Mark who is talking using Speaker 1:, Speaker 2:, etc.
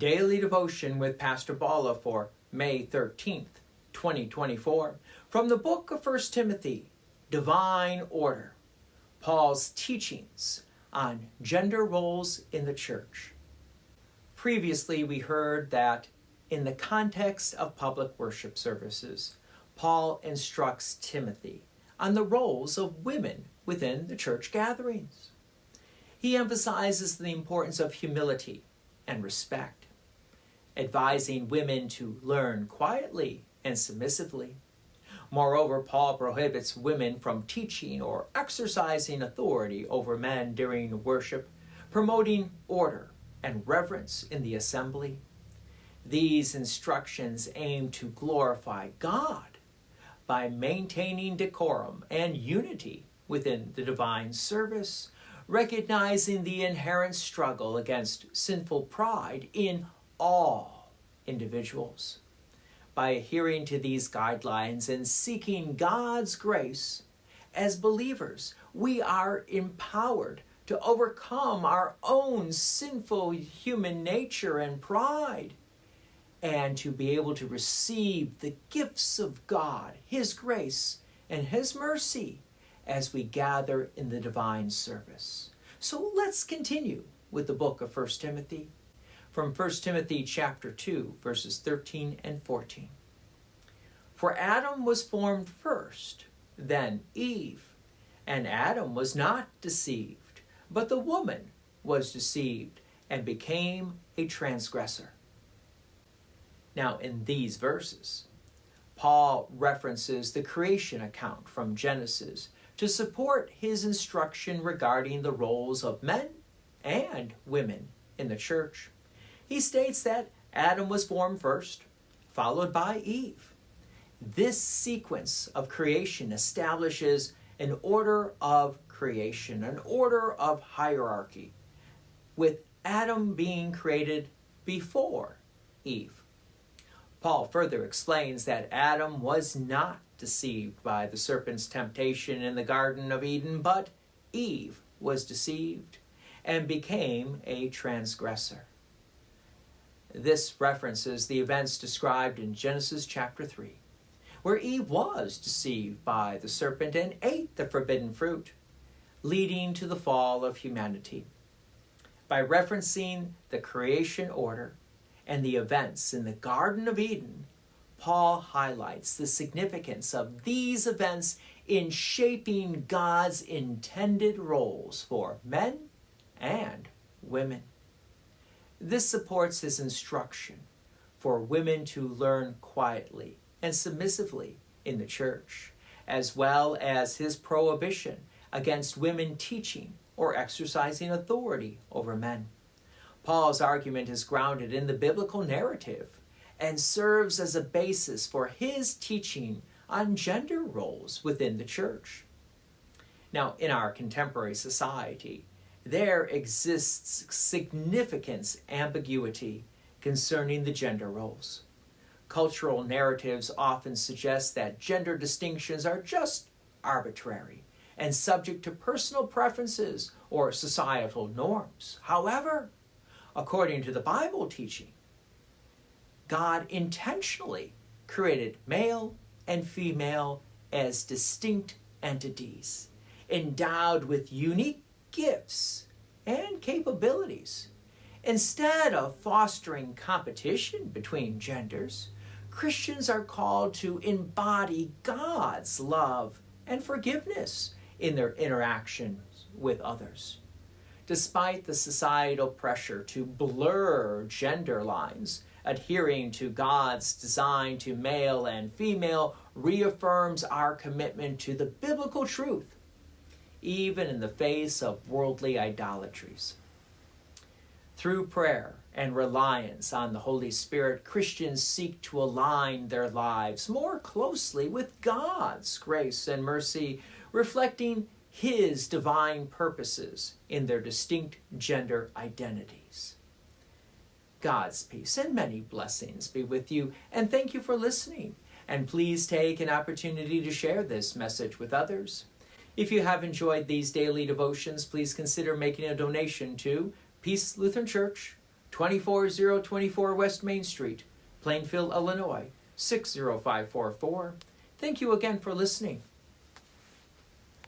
Speaker 1: Daily Devotion with Pastor Balla for May 13th, 2024. From the book of 1 Timothy, Divine Order, Paul's teachings on gender roles in the church. Previously, we heard that in the context of public worship services, Paul instructs Timothy on the roles of women within the church gatherings. He emphasizes the importance of humility and respect, advising women to learn quietly and submissively. Moreover, Paul prohibits women from teaching or exercising authority over men during worship, promoting order and reverence in the assembly. These instructions aim to glorify God by maintaining decorum and unity within the divine service, recognizing the inherent struggle against sinful pride in all individuals. By adhering to these guidelines and seeking God's grace, as believers, we are empowered to overcome our own sinful human nature and pride, and to be able to receive the gifts of God, His grace, and His mercy as we gather in the divine service. So let's continue with the book of 1 Timothy. From 1 Timothy chapter 2, verses 13 and 14. For Adam was formed first, then Eve. And Adam was not deceived, but the woman was deceived and became a transgressor. Now, in these verses, Paul references the creation account from Genesis to support his instruction regarding the roles of men and women in the church. He states that Adam was formed first, followed by Eve. This sequence of creation establishes an order of creation, an order of hierarchy, with Adam being created before Eve. Paul further explains that Adam was not deceived by the serpent's temptation in the Garden of Eden, but Eve was deceived and became a transgressor. This references the events described in Genesis chapter 3, where Eve was deceived by the serpent and ate the forbidden fruit, leading to the fall of humanity. By referencing the creation order and the events in the Garden of Eden, Paul highlights the significance of these events in shaping God's intended roles for men and women. This supports his instruction for women to learn quietly and submissively in the church, as well as his prohibition against women teaching or exercising authority over men. Paul's argument is grounded in the biblical narrative and serves as a basis for his teaching on gender roles within the church. Now, in our contemporary society, there exists significant ambiguity concerning the gender roles. Cultural narratives often suggest that gender distinctions are just arbitrary and subject to personal preferences or societal norms. However, according to the Bible teaching, God intentionally created male and female as distinct entities, endowed with unique gifts and capabilities. Instead of fostering competition between genders, Christians are called to embody God's love and forgiveness in their interactions with others. Despite the societal pressure to blur gender lines, adhering to God's design to male and female reaffirms our commitment to the biblical truth, even in the face of worldly idolatries. Through prayer and reliance on the Holy Spirit, Christians seek to align their lives more closely with God's grace and mercy, reflecting His divine purposes in their distinct gender identities. God's peace and many blessings be with you, and thank you for listening. And please take an opportunity to share this message with others. If you have enjoyed these daily devotions, please consider making a donation to Peace Lutheran Church, 24024 West Main Street, Plainfield, Illinois, 60544. Thank you again for listening.